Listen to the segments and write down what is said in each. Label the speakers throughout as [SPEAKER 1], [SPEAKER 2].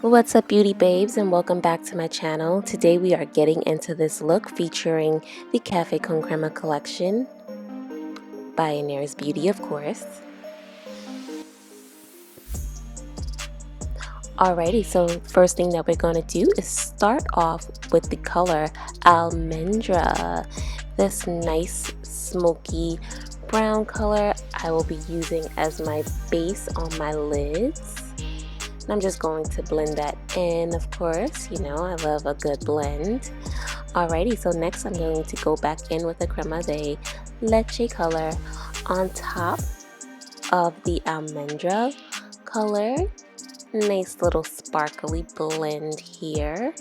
[SPEAKER 1] What's up, beauty babes, and welcome back to my channel. Today we are getting into this look featuring the Cafe con Crema collection by Eyez Beauty, of course. Alrighty, so first thing that we're going to do is start off with the color Almendra. This nice smoky brown color I will be using as my base on my lids. And I'm just going to blend that in, of course. You know, I love a good blend. Alrighty, so next I'm going to go back in with the Crema de Leche color on top of the Almendra color. Nice little sparkly blend here.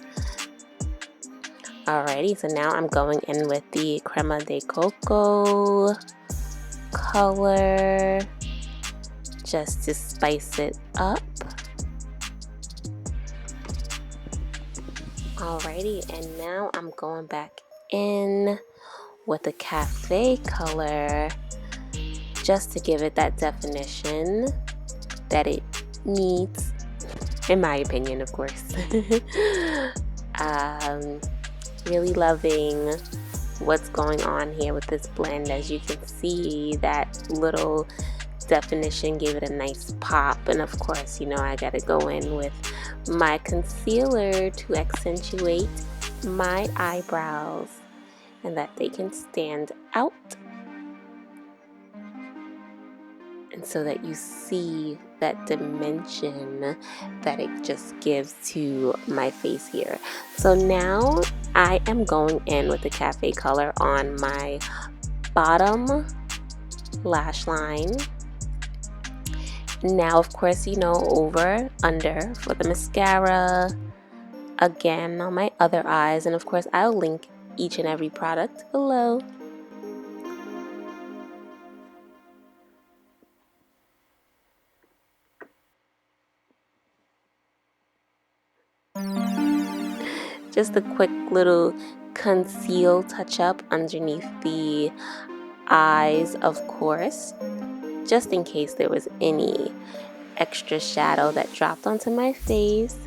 [SPEAKER 1] Alrighty, so now I'm going in with the Crema de Coco color just to spice it up. Alrighty, and now I'm going back in with the cafe color just to give it that definition that it needs, in my opinion, of course. Really loving what's going on here with this blend. As you can see, that little definition gave it a nice pop, and of course, you know, I gotta go in with my concealer to accentuate my eyebrows and that they can stand out, and so that you see that dimension that it just gives to my face here. So now I am going in with the cafe color on my bottom lash line. Now, of course, you know, over, under for the mascara, again on my other eyes, and of course I'll link each and every product below. Just a quick little conceal touch up underneath the eyes, of course, just in case there was any extra shadow that dropped onto my face,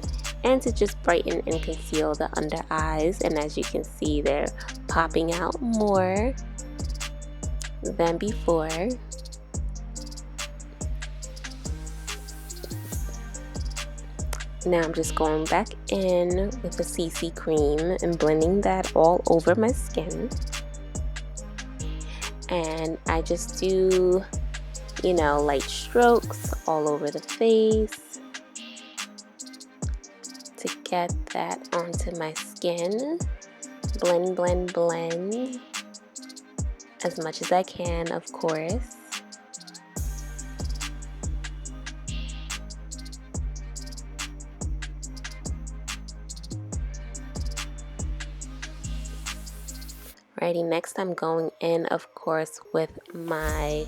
[SPEAKER 1] and to just brighten and conceal the under eyes. And as you can see, they're popping out more than before. Now I'm just going back in with the CC cream and blending that all over my skin. And I just do, you know, light strokes all over the face to get that onto my skin. Blend, blend, blend as much as I can, of course. Alrighty, next I'm going in, of course, with my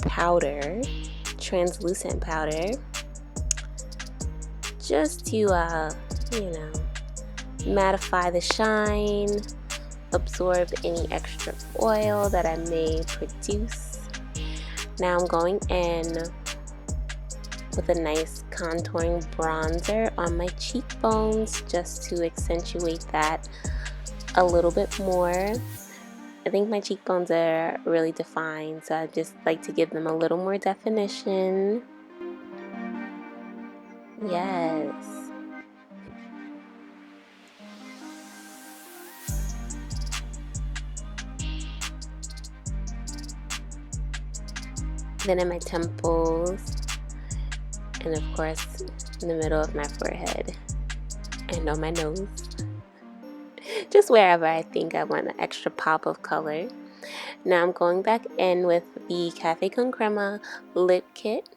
[SPEAKER 1] powder, translucent powder, just to, you know, mattify the shine, absorb any extra oil that I may produce. Now I'm going in with a nice contouring bronzer on my cheekbones just to accentuate that a little bit more. I think my cheekbones are really defined, so I just like to give them a little more definition. Yes. Then in my temples, and of course in the middle of my forehead and on my nose. Just wherever I think I want an extra pop of color. Now I'm going back in with the Cafe con Crema lip kit,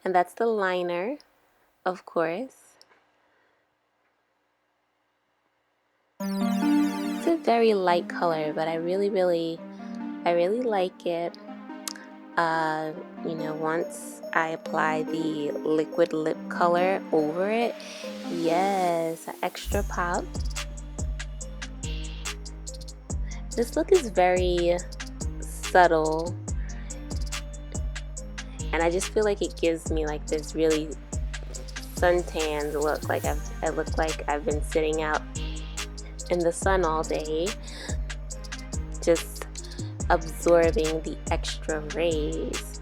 [SPEAKER 1] and that's the liner, of course. It's a very light color, but I really like it. You know, once I apply the liquid lip color over it, yes, an extra pop. This look is very subtle, and I just feel like it gives me like this really suntanned look. Like I look like I've been sitting out in the sun all day, just absorbing the extra rays.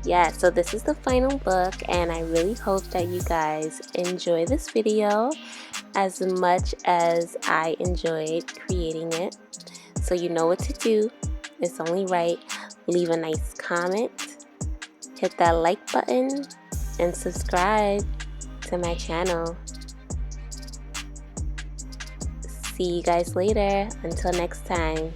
[SPEAKER 1] Yeah, so this is the final look, and I really hope that you guys enjoy this video as much as I enjoyed creating it. So you know what to do. It's only right. Leave a nice comment, hit that like button, and subscribe to my channel. See you guys later. Until next time.